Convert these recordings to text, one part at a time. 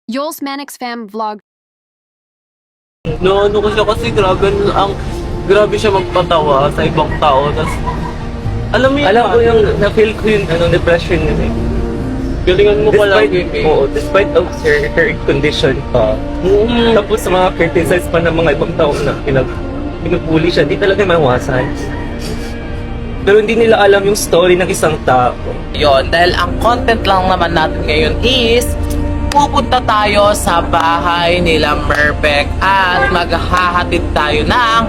Yoels Manix Fam Vlog. No, ano ko siya kasi grabe siya magpatawa sa ibang tao. Tas, alam mo yun, Alam ko yung, na-feel ko yung depression yun eh. galingan mo pala. Despite of her condition pa. Tapos sa mga criticize pa ng mga ibang tao na pinupuli siya, di talaga mawasan. Pero hindi nila alam yung story ng isang tao. Yon, dahil ang content lang naman natin ngayon is pupunta tayo sa bahay nila Merpek at maghahatid tayo ng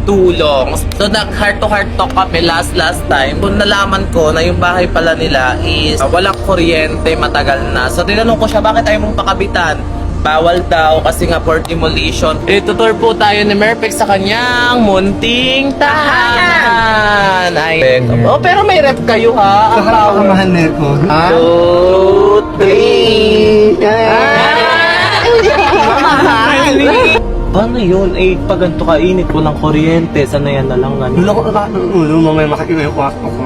tulong. So nag-heart to heart talk kami last time. Kung nalaman ko na yung bahay pala nila is walang kuryente matagal na. So tinanong ko siya, bakit ayaw mong pakabitan? Bawal daw kasi nga for demolition. Itutur po tayo ni Merpek sa kanyang munting tahanan. Ay, oh, pero may rep kayo ha. Ang tao. Mahal na ko. 2, 3. Paano yun? Eh, pag ganito kainit, walang kuryente, sanayan na lang ganun. Wala ko na ng ulo, mamaya makikiwa yung kwarto ko.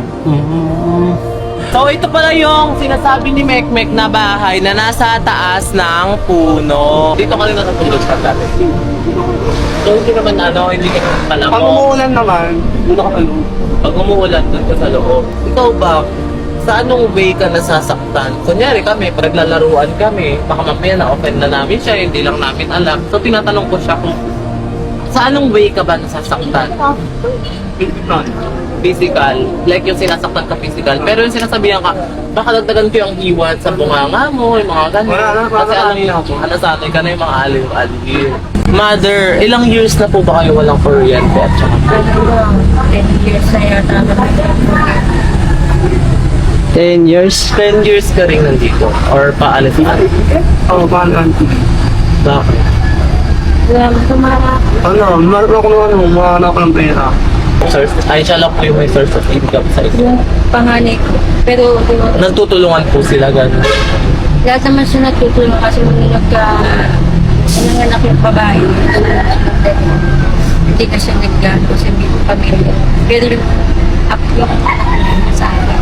So ito pala yung sinasabi ni Mekmek na bahay na nasa taas ng puno. Dito ka rin natutulog sa dati. So hindi naman hindi ka pala Pag umuulan naman, doon ako tulog. Pag umuulan, doon ka sa loob. Ikaw ba, sa anong way ka nasasaktan? Kunyari kami, pag naglalaruan kami, baka mamaya na-offend na namin siya, hindi lang namin alam. So tinatanong ko siya kung sa anong way ka ba nasasaktan? Physical. Like yung sinasaktan ka physical. Pero yung sinasabihan ka, baka dagdagan ko yung hiwat sa bunganga mo, yung mga ganun. Kasi alam niyo, nasanay ka na yung mga aliw-aliw. Mother, ilang years na po ba kayo walang kuryente at saka 10 years na yata. 10 years? 10 years ka rin nandito? Or paalis-alis? Oo, paano? Bakit? Meron ako naman, mahanap ko ng pera. Source, ay siya lang po yung may source of income sa inyo. Yung panganay ko. Pero Nagtutulungan po sila gano'n. lahat naman siya natutulong kasi nung nanganak yung babae. Hindi na siya nagano kasi may pamilya. Pero yung up yung anak niya sa akin.